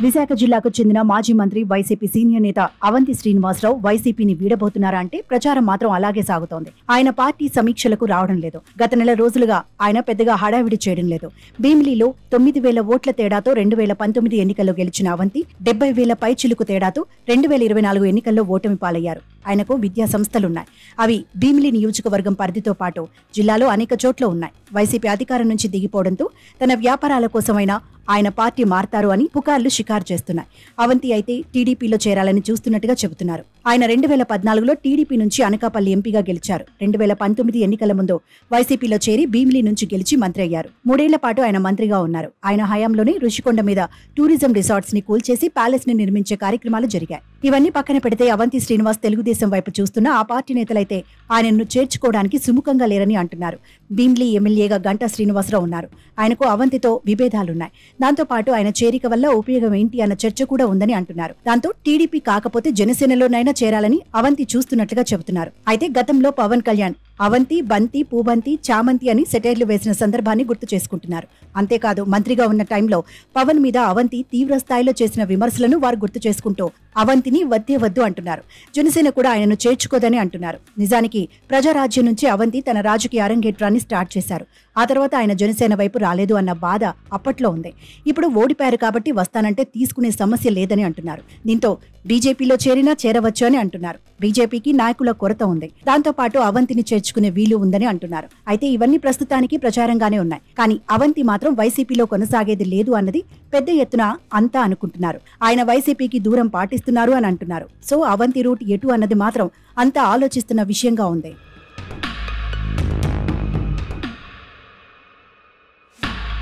విశాఖ జిల్లాకు చెందిన మాజీ మంత్రి వైసీపీ సీనియర్ నేత అవంతి శ్రీనివాసరావు వైసీపీని వీడబోతున్నారా అంటే ప్రచారం మాత్రం అలాగే సాగుతోంది. ఆయన పార్టీ సమీక్షలకు రావడం లేదు. గత నెల రోజులుగా ఆయన పెద్దగా హడావిడి చేయడం లేదు. భీమిలిలో 9,000 ఓట్ల తేడాతో 2019 ఎన్నికల్లో గెలిచిన అవంతి 70,000 పైచిలుకు తేడాతో 2024 ఎన్నికల్లో ఓటమి పాలయ్యారు. ఆయనకు విద్యా సంస్థలున్నాయి. అవి భీమిలి నియోజకవర్గం పరిధితో పాటు జిల్లాలో అనేక చోట్ల ఉన్నాయి. వైసీపీ అధికారం నుంచి దిగిపోవడంతో తన వ్యాపారాల కోసమైనా ఆయన పార్టీ మారతారు అని పుకార్లు షికారు చేస్తున్నాయి. అవంతి అయితే టీడీపీలో చేరాలని చూస్తున్నట్టుగా చెబుతున్నారు. ఆయన 2014లో టీడీపీ నుంచి అనకాపల్లి ఎంపీగా గెలిచారు. 2019 ఎన్నికల ముందు వైసీపీలో చేరి భీమిలి నుంచి గెలిచి మంత్రి అయ్యారు. 3 ఏళ్ల పాటు ఆయన మంత్రిగా ఉన్నారు. ఆయన హయాంలోనే రుషికొండ మీద టూరిజం రిసార్ట్స్ ని కూల్చేసి ప్యాలెస్ ని నిర్మించే కార్యక్రమాలు జరిగాయి. ఇవన్నీ పక్కన పెడితే అవంతి శ్రీనివాస్ తెలుగుదేశం వైపు చూస్తున్న ఆ పార్టీ నేతలైతే ఆయనను చేర్చుకోవడానికి సుముఖంగా లేరని అంటున్నారు. భీమిలి ఎమ్మెల్యేగా గంటా శ్రీనివాసరావు ఉన్నారు. ఆయనకు అవంతితో విభేదాలున్నాయి. దాంతో పాటు ఆయన చేరిక వల్ల ఉపయోగం ఏంటి అన్న చర్చ కూడా ఉందని అంటున్నారు. దాంతో టీడీపీ కాకపోతే జనసేనలోనైనా చేరాలని అవంతి చూస్తున్నట్లుగా చెబుతున్నారు. అయితే గతంలో పవన్ కళ్యాణ్ అవంతి, బంతి, పూబంతి, చామంతి అని సెటైర్లు వేసిన సందర్భాన్ని గుర్తు చేసుకుంటున్నారు. అంతేకాదు మంత్రిగా ఉన్న టైంలో పవన్ మీద అవంతి తీవ్ర స్థాయిలో చేసిన విమర్శలను వారు గుర్తు చేసుకుంటూ అవంతిని వద్దే వద్దు అంటున్నారు. జనసేన కూడా ఆయనను చేర్చుకోదని అంటున్నారు. నిజానికి ప్రజారాజ్యం నుంచి అవంతి తన రాజకీయ అరంగేట్రాన్ని స్టార్ట్ చేశారు. ఆ తర్వాత ఆయన జనసేన వైపు రాలేదు అన్న బాధ అప్పట్లో ఉంది. ఇప్పుడు ఓడిపారు కాబట్టి వస్తానంటే తీసుకునే సమస్య లేదని అంటున్నారు. దీంతో బీజేపీలో చేరినా చేరవచ్చు అని అంటున్నారు. బీజేపీకి నాయకుల కొరత ఉంది. దాంతో పాటు అవంతిని చేర్చుకునే వీలు ఉందని అంటున్నారు. అయితే ఇవన్నీ ప్రస్తుతానికి ప్రచారంగానే ఉన్నాయి. కానీ అవంతి మాత్రం వైసీపీలో కొనసాగేది లేదు అన్నది పెద్ద ఎత్తున అంతా అనుకుంటున్నారు. ఆయన వైసీపీకి దూరం పాటిస్తున్నారు అని అంటున్నారు. సో అవంతి రూట్ ఎటు అన్నది మాత్రం అంతా ఆలోచిస్తున్న విషయంగా ఉంది.